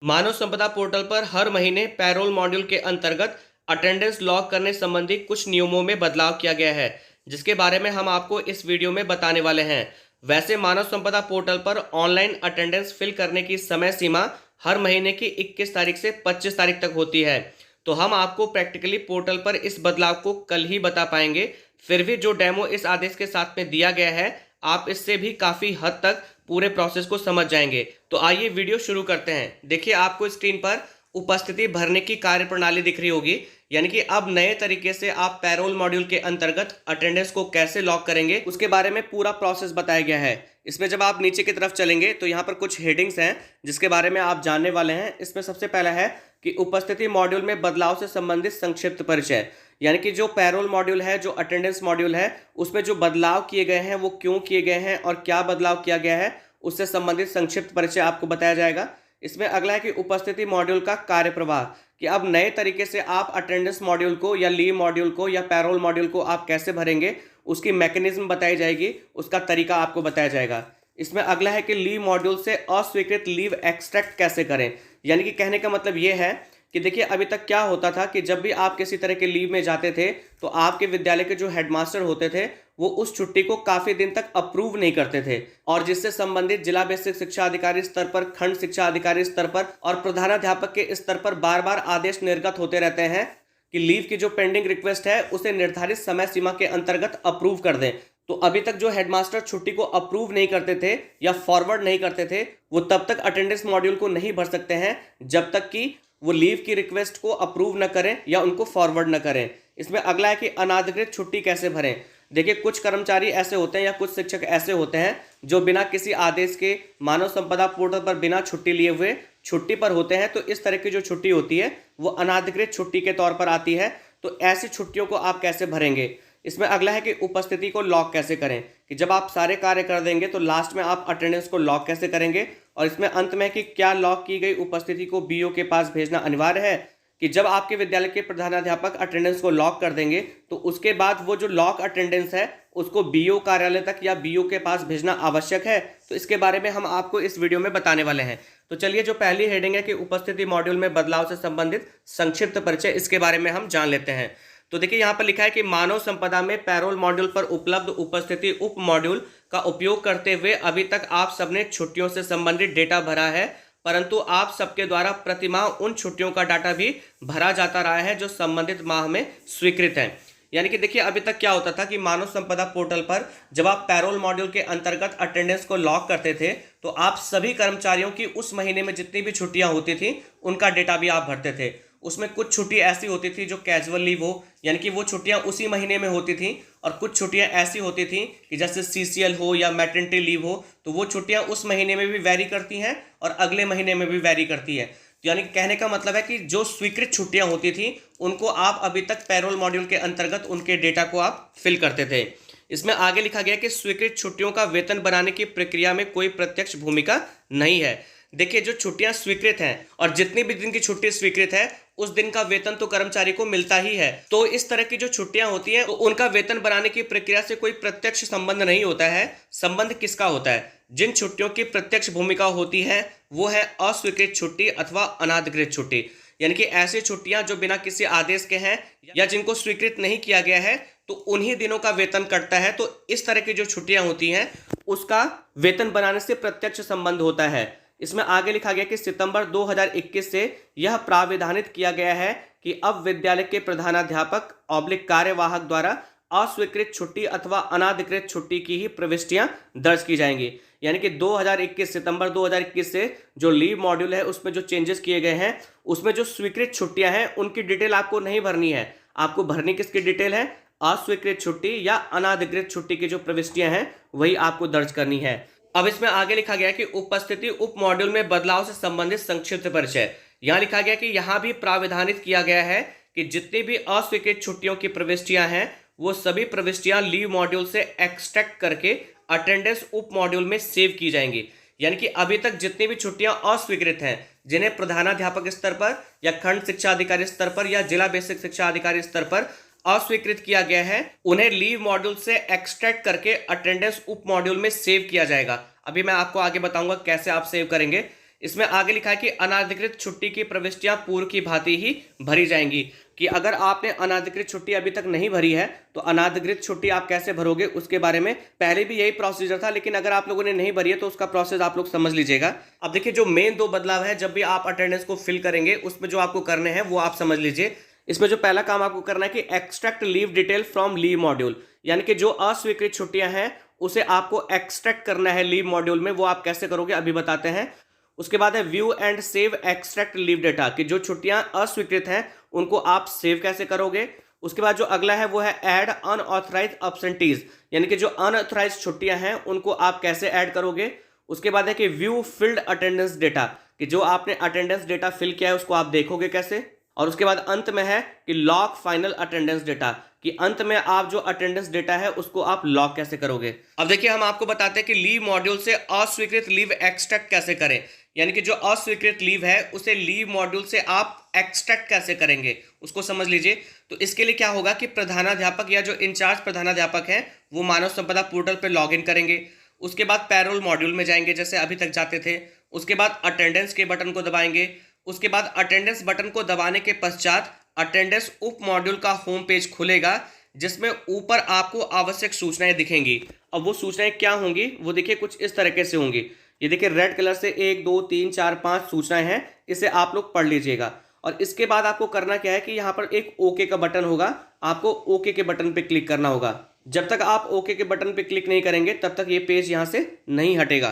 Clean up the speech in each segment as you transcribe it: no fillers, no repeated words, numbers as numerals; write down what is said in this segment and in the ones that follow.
मानव संपदा पोर्टल पर हर महीने पैरोल मॉड्यूल के अंतर्गत अटेंडेंस लॉग करने संबंधी कुछ नियमों में बदलाव किया गया है, जिसके बारे में हम आपको इस वीडियो में बताने वाले हैं। वैसे मानव संपदा पोर्टल पर ऑनलाइन अटेंडेंस फिल करने की समय सीमा हर महीने की 21 तारीख से 25 तारीख तक होती है। तो हम आपको प्रैक्टिकली पोर्टल पर इस बदलाव को कल ही बता पाएंगे। फिर भी जो डेमो इस आदेश के साथ में दिया गया है, आप इससे भी काफ़ी हद तक पूरे प्रोसेस को समझ जाएंगे। तो आइए वीडियो शुरू करते हैं। देखिए, आपको स्क्रीन पर उपस्थिति भरने की कार्यप्रणाली दिख रही होगी, यानी कि अब नए तरीके से आप पैरोल मॉड्यूल के अंतर्गत अटेंडेंस को कैसे लॉक करेंगे, उसके बारे में पूरा प्रोसेस बताया गया है। इसमें जब आप नीचे की तरफ चलेंगे तो यहाँ पर कुछ हेडिंग्स हैं जिसके बारे में आप जानने वाले हैं। इसमें सबसे पहला है कि उपस्थिति मॉड्यूल में बदलाव से संबंधित संक्षिप्त परिचय, यानी कि जो पैरोल मॉड्यूल है, जो अटेंडेंस मॉड्यूल है, उसमें जो बदलाव किए गए हैं वो क्यों किए गए हैं और क्या बदलाव किया गया है, उससे संबंधित संक्षिप्त परिचय आपको बताया जाएगा। इसमें अगला है कि उपस्थिति मॉड्यूल का कार्य प्रवाह, कि अब नए तरीके से आप अटेंडेंस मॉड्यूल को या लीव मॉड्यूल को या पैरोल मॉड्यूल को आप कैसे भरेंगे, उसकी मैकेनिज्म बताई जाएगी, उसका तरीका आपको बताया जाएगा। इसमें अगला है कि लीव मॉड्यूल से अस्वीकृत लीव एक्सट्रैक्ट कैसे करें, यानी कि कहने का मतलब ये है कि देखिए, अभी तक क्या होता था कि जब भी आप किसी तरह के लीव में जाते थे तो आपके विद्यालय के जो हेडमास्टर होते थे वो उस छुट्टी को काफ़ी दिन तक अप्रूव नहीं करते थे, और जिससे संबंधित जिला बेसिक शिक्षा अधिकारी स्तर पर, खंड शिक्षा अधिकारी स्तर पर और प्रधानाध्यापक के स्तर पर बार बार आदेश निर्गत होते रहते हैं कि लीव की जो पेंडिंग रिक्वेस्ट है उसे निर्धारित समय सीमा के अंतर्गत अप्रूव कर दें। तो अभी तक जो हेडमास्टर छुट्टी को अप्रूव नहीं करते थे या फॉरवर्ड नहीं करते थे, वो तब तक अटेंडेंस मॉड्यूल को नहीं भर सकते हैं जब तक कि वो लीव की रिक्वेस्ट को अप्रूव न करें या उनको फॉरवर्ड न करें। इसमें अगला है कि अनाधिकृत छुट्टी कैसे भरें। देखिए, कुछ कर्मचारी ऐसे होते हैं या कुछ शिक्षक ऐसे होते हैं जो बिना किसी आदेश के मानव संपदा पोर्टल पर बिना छुट्टी लिए हुए छुट्टी पर होते हैं। तो इस तरह की जो छुट्टी होती है वो अनाधिकृत छुट्टी के तौर पर आती है। तो ऐसी छुट्टियों को आप कैसे भरेंगे। इसमें अगला है कि उपस्थिति को लॉक कैसे करें, कि जब आप सारे कार्य कर देंगे तो लास्ट में आप अटेंडेंस को लॉक कैसे करेंगे। और इसमें अंत में कि क्या लॉक की गई उपस्थिति को बीओ के पास भेजना अनिवार्य है, कि जब आपके विद्यालय के प्रधानाध्यापक अटेंडेंस को लॉक कर देंगे तो उसके बाद वो जो लॉक अटेंडेंस है उसको बीओ कार्यालय तक या बीओ के पास भेजना आवश्यक है। तो इसके बारे में हम आपको इस वीडियो में बताने वाले हैं। तो चलिए, जो पहली हेडिंग है कि उपस्थिति मॉड्यूल में बदलाव से संबंधित संक्षिप्त परिचय, इसके बारे में हम जान लेते हैं। तो देखिए, यहाँ पर लिखा है कि मानव संपदा में पैरोल मॉड्यूल पर उपलब्ध उपस्थिति उप मॉड्यूल का उपयोग करते हुए अभी तक आप सबने छुट्टियों से संबंधित डेटा भरा है, परंतु आप सबके द्वारा प्रतिमाह उन छुट्टियों का डाटा भी भरा जाता रहा है जो संबंधित माह में स्वीकृत है। यानी कि देखिए, अभी तक क्या होता था कि मानव संपदा पोर्टल पर जब आप पैरोल मॉड्यूल के अंतर्गत अटेंडेंस को लॉक करते थे तो आप सभी कर्मचारियों की उस महीने में जितनी भी छुट्टियां होती थी उनका डेटा भी आप भरते थे। उसमें कुछ छुट्टी ऐसी होती थी जो कैजुअल लीव हो, यानी कि वो छुट्टियां उसी महीने में होती थी, और कुछ छुट्टियां ऐसी होती थी कि जैसे सीसीएल हो या मैटरनिटी लीव हो, तो वो छुट्टियां उस महीने में भी वैरी करती हैं और अगले महीने में भी वैरी करती है। तो यानी कि कहने का मतलब है कि जो स्वीकृत छुट्टियां होती थी उनको आप अभी तक पैरोल मॉड्यूल के अंतर्गत उनके डेटा को आप फिल करते थे। इसमें आगे लिखा गया कि स्वीकृत छुट्टियों का वेतन बनाने की प्रक्रिया में कोई प्रत्यक्ष भूमिका नहीं है। देखिए, जो छुट्टियां स्वीकृत हैं और जितनी भी दिन की छुट्टी स्वीकृत है उस दिन का वेतन तो कर्मचारी को मिलता ही है। तो इस तरह की जो छुट्टियां होती हैं तो उनका वेतन बनाने की प्रक्रिया से कोई प्रत्यक्ष संबंध नहीं होता है। संबंध किसका होता है? जिन छुट्टियों की प्रत्यक्ष भूमिका होती है वो है अस्वीकृत छुट्टी अथवा अनाधिकृत छुट्टी, यानी कि ऐसी छुट्टियां जो बिना किसी आदेश के हैं या जिनको स्वीकृत नहीं किया गया है, तो उन्हीं दिनों का वेतन कटता है। तो इस तरह की जो छुट्टियां होती हैं उसका वेतन बनाने से प्रत्यक्ष संबंध होता है। इसमें आगे लिखा गया कि सितंबर 2021 से यह प्राविधानित किया गया है कि अब विद्यालय के प्रधानाध्यापक ऑब्लिक कार्यवाहक द्वारा अस्वीकृत छुट्टी अथवा अनाधिकृत छुट्टी की ही प्रविष्टियां दर्ज की जाएंगी। यानी कि 2021 सितंबर 2021 से जो लीव मॉड्यूल है उसमें जो चेंजेस किए गए हैं उसमें जो स्वीकृत छुट्टियां हैं उनकी डिटेल आपको नहीं भरनी है। आपको भरनी किसकी डिटेल है? अस्वीकृत छुट्टी या अनाधिकृत छुट्टी की जो प्रविष्टियां हैं वही आपको दर्ज करनी है। अब इसमें आगे लिखा गया कि उपस्थिति उप मॉड्यूल में बदलाव से संबंधित संक्षिप्त परिचय। यहाँ लिखा गया कि यहाँ भी प्राविधानित किया गया है कि जितनी भी अस्वीकृत छुट्टियों की प्रविष्टियां हैं वो सभी प्रविष्टियां लीव मॉड्यूल से एक्सट्रैक्ट करके अटेंडेंस उप मॉड्यूल में सेव की जाएंगी। यानी कि अभी तक जितनी भी छुट्टियां अस्वीकृत हैं, जिन्हें प्रधानाध्यापक स्तर पर या खंड शिक्षा अधिकारी स्तर पर या जिला बेसिक शिक्षा अधिकारी स्तर पर अस्वीकृत किया गया है, उन्हें लीव मॉड्यूल से एक्सट्रैक्ट करके अटेंडेंस उप मॉड्यूल में सेव किया जाएगा। अभी मैं आपको आगे बताऊंगा कैसे आप सेव करेंगे। इसमें आगे लिखा है कि अनाधिकृत छुट्टी की प्रविष्टियां पूर्व की भांति ही भरी जाएंगी। कि अगर आपने अनाधिकृत छुट्टी अभी तक नहीं भरी है तो अनाधिकृत छुट्टी आप कैसे भरोगे उसके बारे में पहले भी यही प्रोसीजर था, लेकिन अगर आप लोगों ने नहीं भरी है तो उसका प्रोसेस आप लोग समझ लीजिएगा। अब देखिए, जो मेन दो बदलाव है जब भी आप अटेंडेंस को फिल करेंगे उसमें जो आपको करने हैं वो आप समझ लीजिए। इसमें जो पहला काम आपको करना है कि extract leave detail from leave module, यानी कि जो अस्वीकृत छुट्टियां हैं उसे आपको एक्सट्रैक्ट करना है लीव मॉड्यूल में। वो आप कैसे करोगे अभी बताते हैं। उसके बाद है view and save extract leave data, कि जो छुट्टियां अस्वीकृत हैं उनको आप सेव कैसे करोगे। उसके बाद जो अगला है वो है ऐड अनऑथराइज अब्सेंटीज, यानी कि जो अनऑथराइज छुट्टियां हैं उनको आप कैसे ऐड करोगे। उसके बाद है कि व्यू फिल्ड अटेंडेंस डेटा, कि जो आपने अटेंडेंस डेटा फिल किया है उसको आप देखोगे कैसे। और उसके बाद अंत में है कि लॉक फाइनल अटेंडेंस डेटा, कि अंत में आप जो अटेंडेंस डेटा है उसको आप लॉक कैसे करोगे। अब देखिए, हम आपको बताते हैं कि लीव मॉड्यूल से अस्वीकृत लीव एक्सट्रैक्ट कैसे करें, यानी कि जो अस्वीकृत लीव है उसे लीव मॉड्यूल से आप एक्सट्रैक्ट कैसे करेंगे उसको समझ लीजिए। तो इसके लिए क्या होगा कि प्रधानाध्यापक या जो इंचार्ज प्रधानाध्यापक हैं वो मानव संपदा पोर्टल पर लॉग इन करेंगे। उसके बाद पैरोल मॉड्यूल में जाएंगे जैसे अभी तक जाते थे। उसके बाद अटेंडेंस के बटन को दबाएंगे। उसके बाद अटेंडेंस बटन को दबाने के पश्चात अटेंडेंस उप मॉड्यूल का होम पेज खुलेगा, जिसमें ऊपर आपको आवश्यक सूचनाएं दिखेंगी। अब वो सूचनाएं क्या होंगी वो देखिए कुछ इस तरीके से होंगी। ये देखिए रेड कलर से 1 2 3 4 5 सूचनाएं हैं, इसे आप लोग पढ़ लीजिएगा। और इसके बाद आपको करना क्या है कि यहाँ पर एक ओके का बटन होगा, आपको ओके के बटन पे क्लिक करना होगा। जब तक आप ओके के बटन पे क्लिक नहीं करेंगे तब तक ये पेज यहाँ से नहीं हटेगा।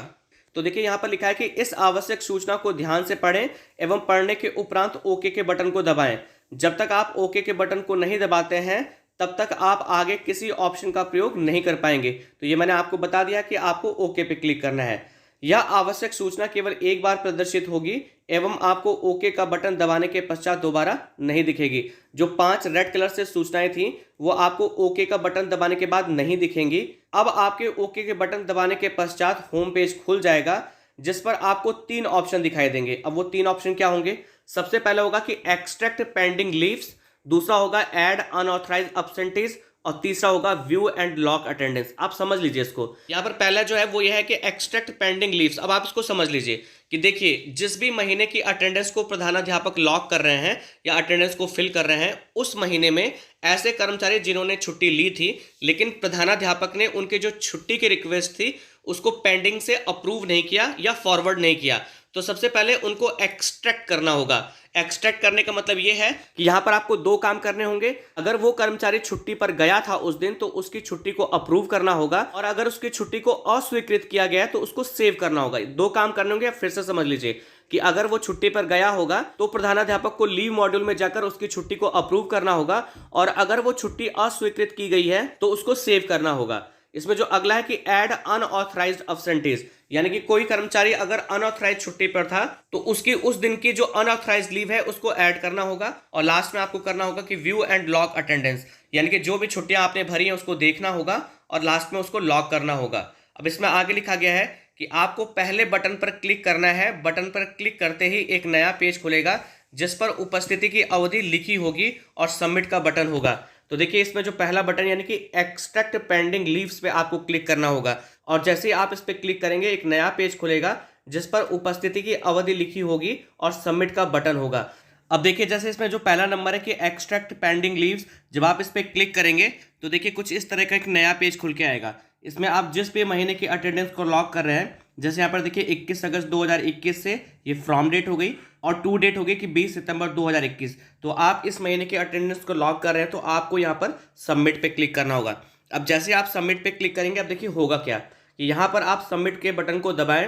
तो देखिए यहाँ पर लिखा है कि इस आवश्यक सूचना को ध्यान से पढ़ें एवं पढ़ने के उपरांत ओके के बटन को दबाएं। जब तक आप ओके के बटन को नहीं दबाते हैं तब तक आप आगे किसी ऑप्शन का प्रयोग नहीं कर पाएंगे। तो ये मैंने आपको बता दिया कि आपको ओके पे क्लिक करना है। यह आवश्यक सूचना केवल एक बार प्रदर्शित होगी एवं आपको ओके का बटन दबाने के पश्चात दोबारा नहीं दिखेगी। जो 5 रेड कलर से सूचनाएं थी वो आपको ओके का बटन दबाने के बाद नहीं दिखेंगी। अब आपके ओके के बटन दबाने के पश्चात होम पेज खुल जाएगा, जिस पर आपको 3 ऑप्शन दिखाई देंगे। अब वो 3 ऑप्शन क्या होंगे? सबसे पहला होगा कि एक्सट्रैक्ट पेंडिंग लीव्स, दूसरा होगा ऐड अनऑथराइज अब्सेंटीज और तीसरा होगा व्यू एंड लॉक अटेंडेंस। आप समझ लीजिए इसको। यहाँ पर पहला जो है वो ये है कि एक्सट्रैक्ट पेंडिंग लीव्स। अब आप इसको समझ लीजिए कि देखिए, जिस भी महीने की अटेंडेंस को प्रधानाध्यापक लॉक कर रहे हैं या अटेंडेंस को फिल कर रहे हैं, उस महीने में ऐसे कर्मचारी जिन्होंने छुट्टी ली थी लेकिन प्रधानाध्यापक ने उनके जो छुट्टी की रिक्वेस्ट थी उसको पेंडिंग से अप्रूव नहीं किया या फॉरवर्ड नहीं किया, तो सबसे पहले उनको एक्सट्रैक्ट करना होगा। एक्सट्रैक्ट करने का मतलब यह है कि यहां पर आपको 2 काम करने होंगे। अगर वो कर्मचारी छुट्टी पर गया था उस दिन तो उसकी छुट्टी को अप्रूव करना होगा, और अगर उसकी छुट्टी को अस्वीकृत किया गया तो उसको सेव करना होगा। 2 काम करने होंगे। फिर से समझ लीजिए कि अगर वो छुट्टी पर गया होगा तो प्रधानाध्यापक को लीव मॉड्यूल में जाकर उसकी छुट्टी को अप्रूव करना होगा, और अगर वो छुट्टी अस्वीकृत की गई है तो उसको सेव करना होगा। इसमें जो अगला है कि ऐड अनऑथराइज्ड अब्सेंटीज, यानी कि कोई कर्मचारी अगर अनऑथराइज छुट्टी पर था तो उसकी उस दिन की जो अनऑथराइज लीव है उसको ऐड करना होगा। और लास्ट में आपको करना होगा कि व्यू एंड लॉक अटेंडेंस, यानी कि जो भी छुट्टियां आपने भरी हैं उसको देखना होगा और लास्ट में उसको लॉक करना होगा। अब इसमें आगे लिखा गया है कि आपको पहले बटन पर क्लिक करना है। बटन पर क्लिक करते ही एक नया पेज खुलेगा जिस पर उपस्थिति की अवधि लिखी होगी और सबमिट का बटन होगा। तो देखिए, इसमें जो पहला बटन यानी कि एक्सट्रैक्ट पेंडिंग लीव्स पे आपको क्लिक करना होगा, और जैसे ही आप इस पे क्लिक करेंगे एक नया पेज खुलेगा जिस पर उपस्थिति की अवधि लिखी होगी और सबमिट का बटन होगा। अब देखिए, जैसे इसमें जो पहला नंबर है कि एक्सट्रैक्ट पेंडिंग लीव्स, जब आप इस पे क्लिक करेंगे तो देखिए कुछ इस तरह का एक नया पेज खुल के आएगा। इसमें आप जिस भी महीने की अटेंडेंस को लॉक कर रहे हैं, जैसे यहाँ पर देखिए 21 अगस्त 2021 से ये फ्रॉम डेट हो गई और टू डेट हो गई कि 20 सितंबर 2021। तो आप इस महीने की अटेंडेंस को लॉक कर रहे हैं तो आपको यहाँ पर सबमिट पे क्लिक करना होगा। अब जैसे आप सबमिट पे क्लिक करेंगे, अब देखिए होगा क्या कि यहाँ पर आप सबमिट के बटन को दबाएं।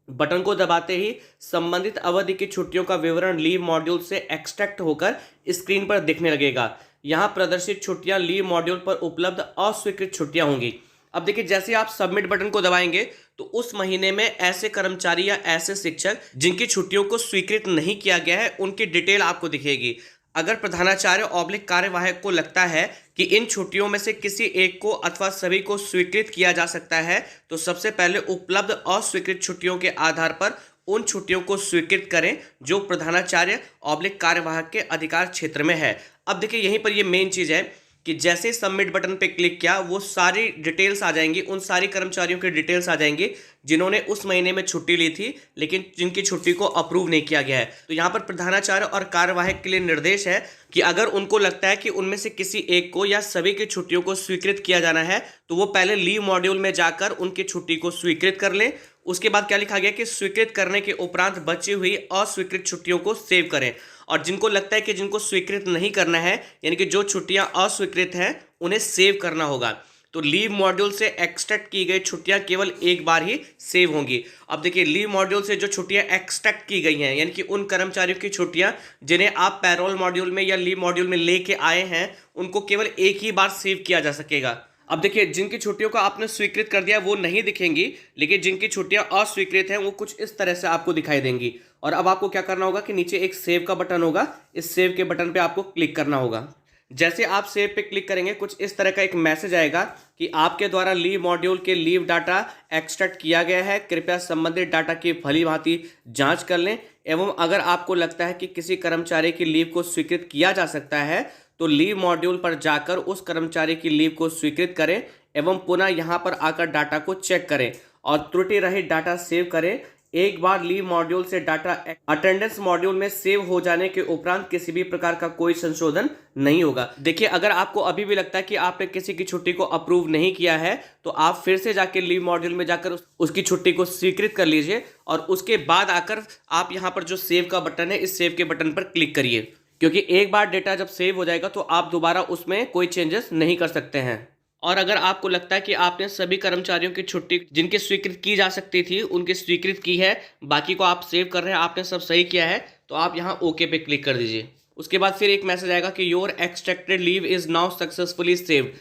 बटन को दबाते ही संबंधित अवधि की छुट्टियों का विवरण लीव मॉड्यूल से एक्सट्रैक्ट होकर स्क्रीन पर दिखने लगेगा। यहाँ प्रदर्शित छुट्टियां लीव मॉड्यूल पर उपलब्ध अस्वीकृत छुट्टियां होंगी। अब देखिए, जैसे आप सबमिट बटन को दबाएंगे तो उस महीने में ऐसे कर्मचारी या ऐसे शिक्षक जिनकी छुट्टियों को स्वीकृत नहीं किया गया है उनकी डिटेल आपको दिखेगी। अगर प्रधानाचार्य ऑब्लिक कार्यवाहक को लगता है कि इन छुट्टियों में से किसी एक को अथवा सभी को स्वीकृत किया जा सकता है तो सबसे पहले उपलब्ध अस्वीकृत छुट्टियों के आधार पर उन छुट्टियों को स्वीकृत करें जो प्रधानाचार्य ऑब्लिक कार्यवाहक के अधिकार क्षेत्र में है। अब देखिए, यहीं पर ये मेन चीज़ है कि जैसे सबमिट बटन पे क्लिक किया वो सारी डिटेल्स आ जाएंगी, उन सारी कर्मचारियों की डिटेल्स आ जाएंगी जिन्होंने उस महीने में छुट्टी ली थी लेकिन जिनकी छुट्टी को अप्रूव नहीं किया गया है। तो यहाँ पर प्रधानाचार्य और कार्यवाहक के लिए निर्देश है कि अगर उनको लगता है कि उनमें से किसी एक को या सभी की छुट्टियों को स्वीकृत किया जाना है तो वो पहले लीव मॉड्यूल में जाकर उनकी छुट्टी को स्वीकृत कर लें। उसके बाद क्या लिखा गया कि स्वीकृत करने के उपरांत बची हुई अस्वीकृत छुट्टियों को सेव करें। और जिनको लगता है कि जिनको स्वीकृत नहीं करना है, यानी कि जो छुट्टियां अस्वीकृत हैं, उन्हें सेव करना होगा। तो लीव मॉड्यूल से एक्सट्रैक्ट की गई छुट्टियां केवल एक बार ही सेव होंगी। अब देखिए, लीव मॉड्यूल से जो छुट्टियां एक्सट्रैक्ट की गई हैं, यानी कि उन कर्मचारियों की छुट्टियां जिन्हें आप पैरोल मॉड्यूल में या लीव मॉड्यूल में लेके आए हैं, उनको केवल एक ही बार सेव किया जा सकेगा। अब देखिए, जिनकी छुट्टियों को आपने स्वीकृत कर दिया वो नहीं दिखेंगी, लेकिन जिनकी छुट्टियां अस्वीकृत हैं वो कुछ इस तरह से आपको दिखाई देंगी। और अब आपको क्या करना होगा कि नीचे एक सेव का बटन होगा, इस सेव के बटन पे आपको क्लिक करना होगा। जैसे आप सेव पे क्लिक करेंगे कुछ इस तरह का एक मैसेज आएगा कि आपके द्वारा लीव मॉड्यूल के लीव डाटा एक्सट्रैक्ट किया गया है, कृपया संबंधित डाटा की भलीभांति जांच कर लें। एवं अगर आपको लगता है कि किसी कर्मचारी की लीव को स्वीकृत किया जा सकता है तो लीव मॉड्यूल पर जाकर उस कर्मचारी की लीव को स्वीकृत करें एवं पुनः यहां पर आकर डाटा को चेक करें और त्रुटि रहित डाटा सेव करें। एक बार लीव मॉड्यूल से डाटा अटेंडेंस मॉड्यूल में सेव हो जाने के उपरांत किसी भी प्रकार का कोई संशोधन नहीं होगा। देखिए, अगर आपको अभी भी लगता है कि आपने किसी की छुट्टी को अप्रूव नहीं किया है तो आप फिर से जाकर लीव मॉड्यूल में जाकर उसकी छुट्टी को स्वीकृत कर लीजिए और उसके बाद आकर आप यहाँ पर जो सेव का बटन है, इस सेव के बटन पर क्लिक करिए, क्योंकि एक बार डेटा जब सेव हो जाएगा तो आप दोबारा उसमें कोई चेंजेस नहीं कर सकते हैं। और अगर आपको लगता है कि आपने सभी कर्मचारियों की छुट्टी जिनकी स्वीकृत की जा सकती थी उनकी स्वीकृत की है, बाकी को आप सेव कर रहे हैं, आपने सब सही किया है, तो आप यहाँ ओके पे क्लिक कर दीजिए। उसके बाद फिर एक मैसेज आएगा कि your extracted leave is now successfully save,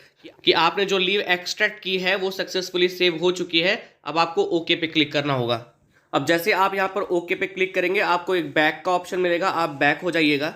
कि आपने जो लीव एक्सट्रैक्ट की है वो सक्सेसफुली सेव हो चुकी है। अब आपको ओके पे क्लिक करना होगा। अब जैसे आप यहाँ पर ओके पे क्लिक करेंगे आपको एक बैक का ऑप्शन मिलेगा, आप बैक हो जाइएगा,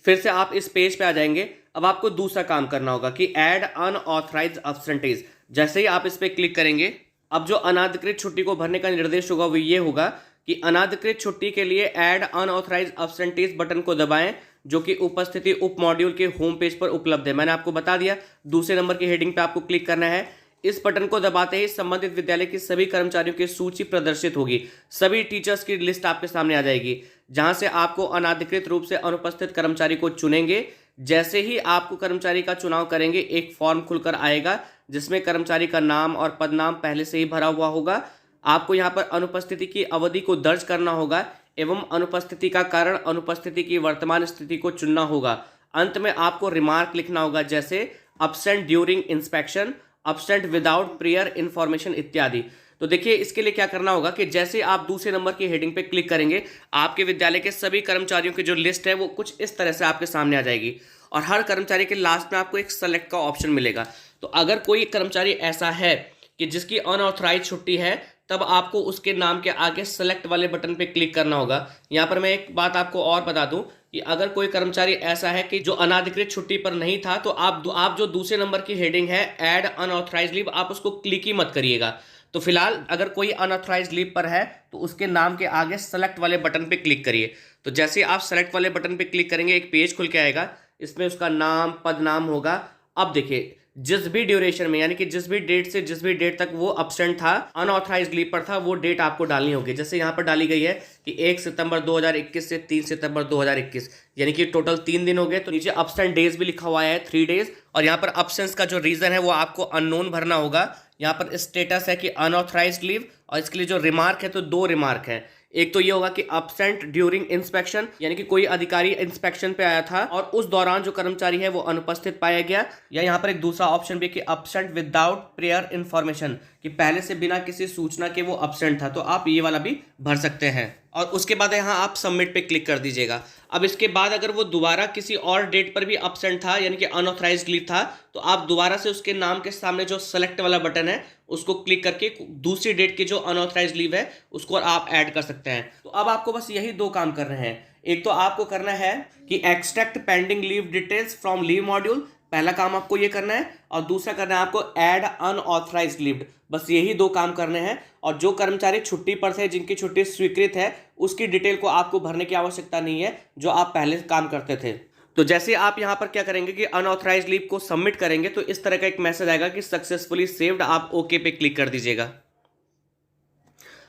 फिर से आप इस पेज पे आ जाएंगे। अब आपको दूसरा काम करना होगा कि ऐड अनऑथराइज्ड एब्सेंटीज। जैसे ही आप इस पे क्लिक करेंगे, अब जो अनाधिकृत छुट्टी को भरने का निर्देश होगा वो ये होगा कि अनाधिकृत छुट्टी के लिए ऐड अनऑथराइज्ड एब्सेंटीज बटन को दबाएं, जो कि उपस्थिति उप मॉड्यूल के होम पेज पर उपलब्ध है। मैंने आपको बता दिया, दूसरे नंबर की हेडिंग पे आपको क्लिक करना है। इस बटन को दबाते ही संबंधित विद्यालय की सभी कर्मचारियों की सूची प्रदर्शित होगी। सभी टीचर्स की लिस्ट आपके सामने आ जाएगी, जहां से आपको अनाधिकृत रूप से अनुपस्थित कर्मचारी को चुनेंगे। जैसे ही आपको कर्मचारी का चुनाव करेंगे, एक फॉर्म खुलकर आएगा जिसमें कर्मचारी का नाम और पदनाम पहले से ही भरा हुआ होगा। आपको यहाँ पर अनुपस्थिति की अवधि को दर्ज करना होगा एवं अनुपस्थिति का कारण, अनुपस्थिति की वर्तमान स्थिति को चुनना होगा। अंत में आपको रिमार्क लिखना होगा, जैसे absent during inspection, absent without prior information इत्यादि। तो देखिए, इसके लिए क्या करना होगा कि जैसे आप दूसरे नंबर की हेडिंग पे क्लिक करेंगे, आपके विद्यालय के सभी कर्मचारियों की जो लिस्ट है वो कुछ इस तरह से आपके सामने आ जाएगी और हर कर्मचारी के लास्ट में आपको एक सेलेक्ट का ऑप्शन मिलेगा। तो अगर कोई कर्मचारी ऐसा है कि जिसकी अनऑथराइज छुट्टी है, तब आपको उसके नाम के आगे सेलेक्ट वाले बटन पे क्लिक करना होगा। यहाँ पर मैं एक बात आपको और बता दूं कि अगर कोई कर्मचारी ऐसा है कि जो अनाधिकृत छुट्टी पर नहीं था, तो आप जो दूसरे नंबर की हेडिंग है ऐड अनऑथराइज्ड लीव, आप उसको क्लिक ही मत करिएगा। तो फिलहाल अगर कोई अनऑथराइज्ड लीव पर है तो उसके नाम के आगे सेलेक्ट वाले बटन पे क्लिक करिए। तो जैसे आप सेलेक्ट वाले बटन पे क्लिक करेंगे, एक पेज खुल के आएगा, इसमें उसका नाम, पद नाम होगा। अब देखिए, जिस भी ड्यूरेशन में, यानी कि जिस भी डेट से जिस भी डेट तक वो एब्सेंट था, अनऑथराइज्ड लीव पर था, वो डेट आपको डालनी होगी। जैसे यहाँ पर डाली गई है कि 1 सितंबर 2021 से 3 सितंबर 2021, यानी कि टोटल 3 दिन हो गए। तो नीचे एब्सेंट डेज भी लिखा हुआ है 3 डेज, और यहाँ पर एब्सेंस का जो रीजन है वो आपको अननोन भरना होगा। यहाँ पर स्टेटस है कि अनऑथराइज्ड लीव, और इसके लिए जो रिमार्क है तो 2 रिमार्क है। एक तो ये होगा कि अब्सेंट ड्यूरिंग इंस्पेक्शन, यानी कि कोई अधिकारी इंस्पेक्शन पे आया था और उस दौरान जो कर्मचारी है वो अनुपस्थित पाया गया, या यहाँ पर एक दूसरा ऑप्शन भी कि अब्सेंट विदाउट प्रियर इंफॉर्मेशन, कि पहले से बिना किसी सूचना के वो अब्सेंट था। तो आप ये वाला भी भर सकते हैं और उसके बाद यहाँ आप सबमिट पे क्लिक कर दीजिएगा। अब इसके बाद अगर वो दोबारा किसी और डेट पर भी अब्सेंट था, यानी कि अनऑथराइज्ड लीव था, तो आप दोबारा से उसके नाम के सामने जो सेलेक्ट वाला बटन है उसको क्लिक करके दूसरी डेट की जो अनऑथराइज्ड लीव है उसको आप ऐड कर सकते हैं। तो अब आपको बस यही 2 काम करने हैं। एक तो आपको करना है कि extract pending leave details from leave module, पहला काम आपको ये करना है, और दूसरा करना है आपको ऐड अनऑथराइज्ड लीव। बस यही 2 काम करने हैं। और जो कर्मचारी छुट्टी पर थे, जिनकी छुट्टी स्वीकृत है, उसकी डिटेल को आपको भरने की आवश्यकता नहीं है, जो आप पहले काम करते थे। तो जैसे आप यहां पर क्या करेंगे कि अनऑथराइज्ड लीव को सबमिट करेंगे तो इस तरह का एक मैसेज आएगा कि सक्सेसफुली सेव्ड, आप ओके पे क्लिक कर दीजिएगा।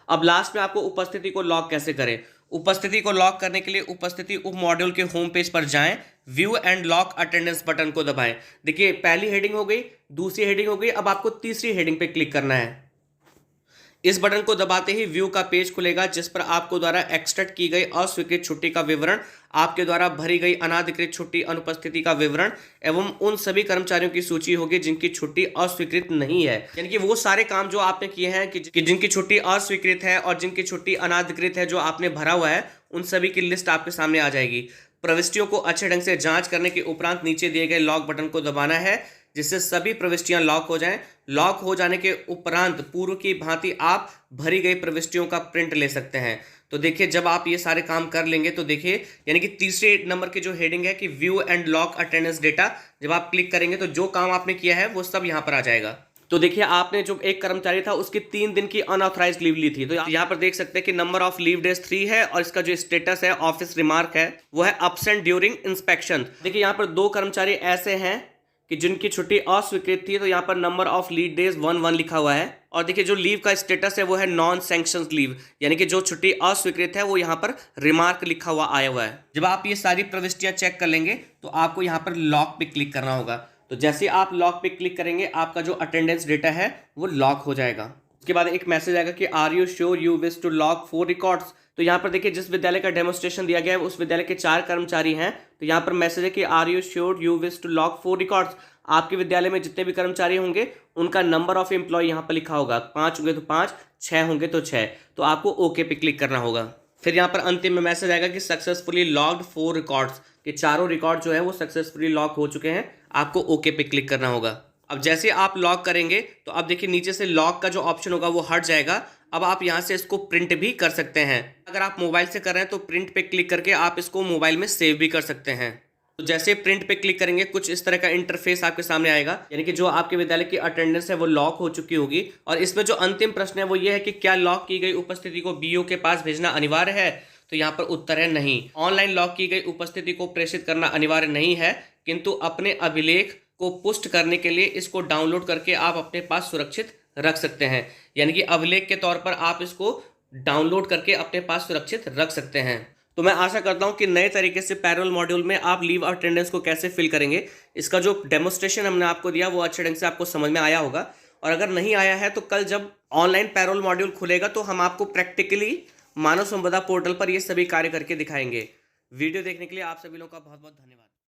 अब लास्ट में आपको उपस्थिति को लॉक कैसे करें। उपस्थिति को लॉक करने के लिए उपस्थिति उप मॉड्यूल के होम पेज पर जाएं, view and lock attendance button को दबाएं। देखिए पहली हेडिंग हो गई, दूसरी हेडिंग हो गई, अब आपको तीसरी हेडिंग पे क्लिक करना है। इस बटन को दबाते ही व्यू का पेज खुलेगा जिस पर आपको द्वारा एक्सट्रैक्ट की गई अस्वीकृत छुट्टी का विवरण, आपके द्वारा भरी गई अनाधिकृत छुट्टी अनुपस्थिति का विवरण एवं उन सभी कर्मचारियों की सूची होगी जिनकी छुट्टी अस्वीकृत नहीं है। यानी कि वो सारे काम जो आपने किए हैं कि जिनकी छुट्टी अस्वीकृत है और जिनकी छुट्टी अनाधिकृत है जो आपने भरा हुआ है, उन सभी की लिस्ट आपके सामने आ जाएगी। प्रविष्टियों को अच्छे ढंग से जांच करने के उपरांत नीचे दिए गए लॉक बटन को दबाना है जिससे सभी प्रविष्टियां लॉक हो जाएं। लॉक हो जाने के उपरांत पूर्व की भांति आप भरी गई प्रविष्टियों का प्रिंट ले सकते हैं। तो देखिए जब आप ये सारे काम कर लेंगे तो देखिए यानी कि तीसरे नंबर की जो हेडिंग है कि view and lock attendance data, जब आप क्लिक करेंगे तो जो काम आपने किया है वो सब यहाँ पर आ जाएगा। तो देखिए आपने जो एक कर्मचारी था उसकी 3 दिन की अनऑथराइज्ड लीव ली थी, तो यहाँ पर देख सकते हैं कि नंबर ऑफ लीव डेज 3 है और इसका जो स्टेटस है ऑफिस रिमार्क है वो है अब्सेंट ड्यूरिंग इंस्पेक्शन। देखिए यहाँ पर 2 कर्मचारी ऐसे हैं कि जिनकी छुट्टी अस्वीकृत थी, तो यहाँ पर नंबर ऑफ लीव डेज 1 लिखा हुआ है और देखिए जो लीव का स्टेटस है वो है नॉन सैंक्शन लीव, यानी कि जो छुट्टी अस्वीकृत है वो यहाँ पर रिमार्क लिखा हुआ आया हुआ है। जब आप ये सारी प्रविष्टियां चेक कर लेंगे तो आपको यहाँ पर लॉक पे क्लिक करना होगा। तो जैसे आप लॉक पे क्लिक करेंगे आपका जो अटेंडेंस डेटा है वो लॉक हो जाएगा। उसके बाद एक मैसेज आएगा कि are you sure you wish to lock 4 records. तो यहाँ पर देखिए जिस विद्यालय का डेमोस्ट्रेशन दिया गया है उस विद्यालय के 4 कर्मचारी हैं, तो यहाँ पर मैसेज है कि are you sure you wish to lock 4 records. आपके विद्यालय में जितने भी कर्मचारी होंगे उनका नंबर ऑफ एम्प्लॉय यहाँ पर लिखा होगा, 5 होंगे तो 5, 6 होंगे तो 6, तो आपको ओके पे क्लिक करना होगा। फिर यहाँ पर अंतिम में मैसेज आएगा कि सक्सेसफुली लॉग्ड 4 रिकॉर्ड्स, कि चारों रिकॉर्ड जो है वो सक्सेसफुली लॉक हो चुके हैं, आपको ओके पे क्लिक करना होगा। अब जैसे आप लॉक करेंगे तो अब देखिए नीचे से लॉक का जो ऑप्शन होगा वो हट जाएगा। अब आप यहाँ से इसको प्रिंट भी कर सकते हैं। अगर आप मोबाइल से कर रहे हैं तो प्रिंट पे क्लिक करके आप इसको मोबाइल में सेव भी कर सकते हैं। तो जैसे प्रिंट पे क्लिक करेंगे कुछ इस तरह का इंटरफेस आपके सामने आएगा, यानी कि जो आपके विद्यालय की अटेंडेंस है वो लॉक हो चुकी होगी। और इसमें जो अंतिम प्रश्न है वो ये है कि क्या लॉक की गई उपस्थिति को बीओ के पास भेजना अनिवार्य है। तो यहाँ पर उत्तर है नहीं। ऑनलाइन लॉक की गई उपस्थिति को प्रेषित करना अनिवार्य नहीं है, किंतु अपने अभिलेख को पुष्ट करने के लिए इसको डाउनलोड करके आप अपने पास सुरक्षित रख सकते हैं। यानी कि अभिलेख के तौर पर आप इसको डाउनलोड करके अपने पास सुरक्षित रख सकते हैं। तो मैं आशा करता हूं कि नए तरीके से पैरोल मॉड्यूल में आप लीव अटेंडेंस को कैसे फिल करेंगे, इसका जो डेमोस्ट्रेशन हमने आपको दिया वो अच्छे ढंग से आपको समझ में आया होगा। और अगर नहीं आया है तो कल जब ऑनलाइन पैरोल मॉड्यूल खुलेगा तो हम आपको प्रैक्टिकली मानव संपदा पोर्टल पर ये सभी कार्य करके दिखाएंगे। वीडियो देखने के लिए आप सभी लोगों का बहुत बहुत धन्यवाद।